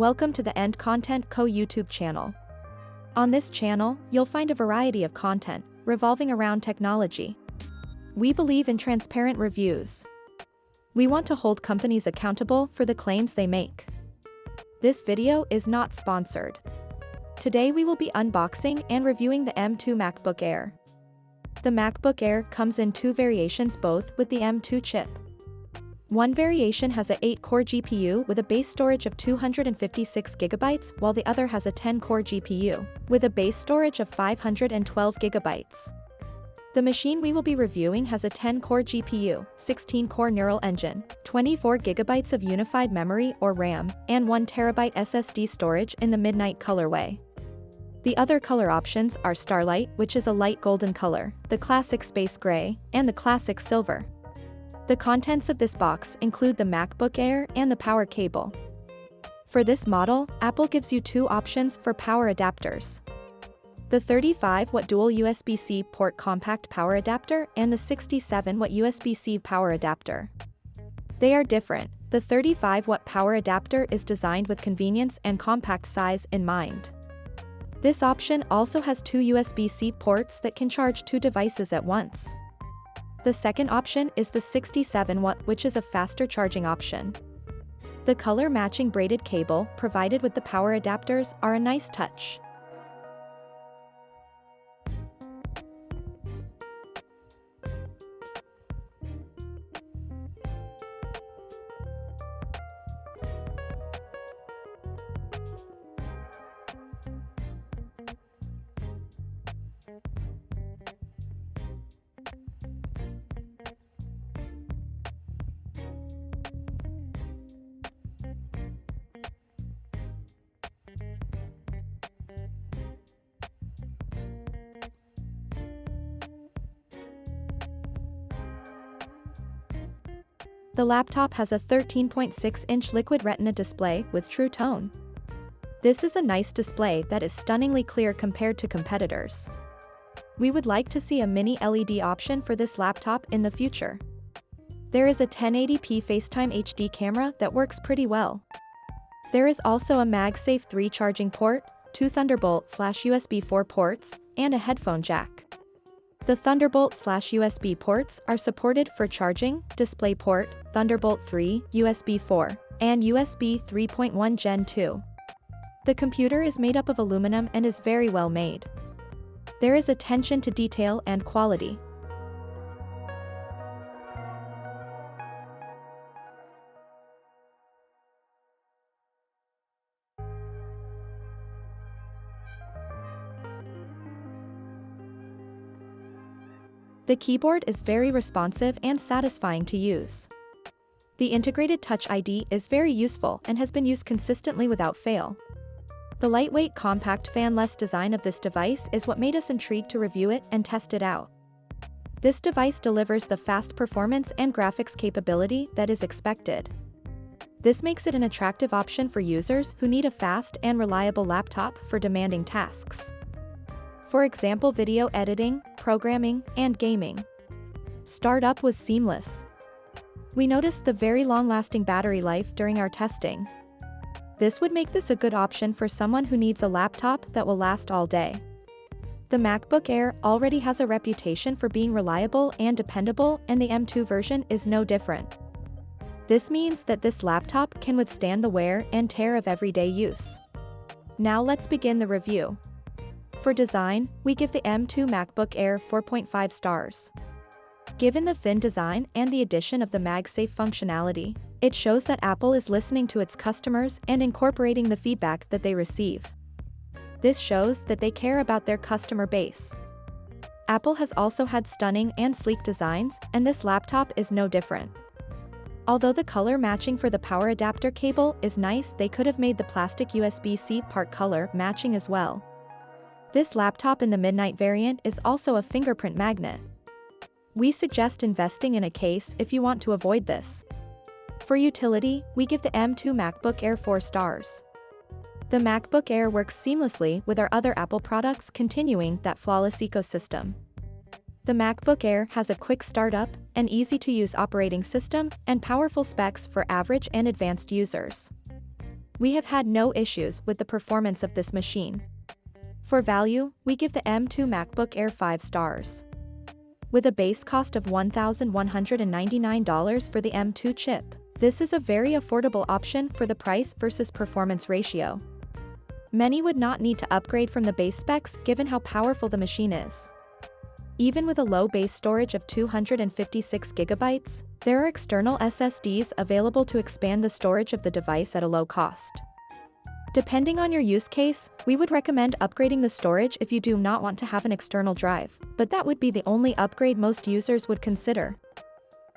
Welcome to the End Content Co YouTube channel. On this channel, you'll find a variety of content revolving around technology. We believe in transparent reviews. We want to hold companies accountable for the claims they make. This video is not sponsored. Today we will be unboxing and reviewing the M2 MacBook Air. The MacBook Air comes in two variations, both with the M2 chip. One variation has a 8-core GPU with a base storage of 256GB, while the other has a 10-core GPU with a base storage of 512GB. The machine we will be reviewing has a 10-core GPU, 16-core neural engine, 24GB of unified memory or RAM, and 1TB SSD storage in the Midnight colorway. The other color options are Starlight, which is a light golden color, the classic Space Gray, and the classic Silver. The contents of this box include the MacBook Air and the power cable. For this model, Apple gives you two options for power adapters: the 35W dual USB-C port compact power adapter and the 67W USB-C power adapter. They are different. The 35W power adapter is designed with convenience and compact size in mind. This option also has two USB-C ports that can charge two devices at once. The second option is the 67W, which is a faster charging option. The color-matching braided cable provided with the power adapters are a nice touch. The laptop has a 13.6-inch Liquid Retina display with True Tone. This is a nice display that is stunningly clear compared to competitors. We would like to see a mini LED option for this laptop in the future. There is a 1080p FaceTime HD camera that works pretty well. There is also a MagSafe 3 charging port, two Thunderbolt/USB 4 ports, and a headphone jack. The Thunderbolt/USB ports are supported for charging, DisplayPort, Thunderbolt 3, USB 4, and USB 3.1 Gen 2. The computer is made up of aluminum and is very well made. There is attention to detail and quality. The keyboard is very responsive and satisfying to use. The integrated Touch ID is very useful and has been used consistently without fail. The lightweight compact fan-less design of this device is what made us intrigued to review it and test it out. This device delivers the fast performance and graphics capability that is expected. This makes it an attractive option for users who need a fast and reliable laptop for demanding tasks. For example, video editing, programming, and gaming. Startup was seamless. We noticed the very long-lasting battery life during our testing. This would make this a good option for someone who needs a laptop that will last all day. The MacBook Air already has a reputation for being reliable and dependable, and the M2 version is no different. This means that this laptop can withstand the wear and tear of everyday use. Now let's begin the review. For design, we give the M2 MacBook Air 4.5 stars. Given the thin design and the addition of the MagSafe functionality, it shows that Apple is listening to its customers and incorporating the feedback that they receive. This shows that they care about their customer base. Apple has also had stunning and sleek designs, and this laptop is no different. Although the color matching for the power adapter cable is nice, they could have made the plastic USB-C part color matching as well. This laptop in the Midnight variant is also a fingerprint magnet. We suggest investing in a case if you want to avoid this. For utility, we give the M2 MacBook Air 4 stars. The MacBook Air works seamlessly with our other Apple products, continuing that flawless ecosystem. The MacBook Air has a quick startup, an easy-to-use operating system, and powerful specs for average and advanced users. We have had no issues with the performance of this machine. For value, we give the M2 MacBook Air 5 stars. With a base cost of $1,199 for the M2 chip, this is a very affordable option for the price versus performance ratio. Many would not need to upgrade from the base specs given how powerful the machine is. Even with a low base storage of 256 GB, there are external SSDs available to expand the storage of the device at a low cost. Depending on your use case, we would recommend upgrading the storage if you do not want to have an external drive, but that would be the only upgrade most users would consider.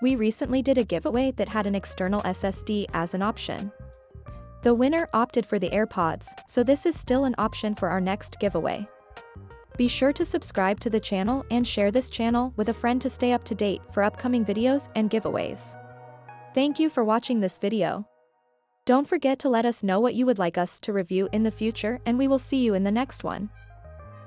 We recently did a giveaway that had an external SSD as an option. The winner opted for the AirPods, so this is still an option for our next giveaway. Be sure to subscribe to the channel and share this channel with a friend to stay up to date for upcoming videos and giveaways. Thank you for watching this video. Don't forget to let us know what you would like us to review in the future, and we will see you in the next one.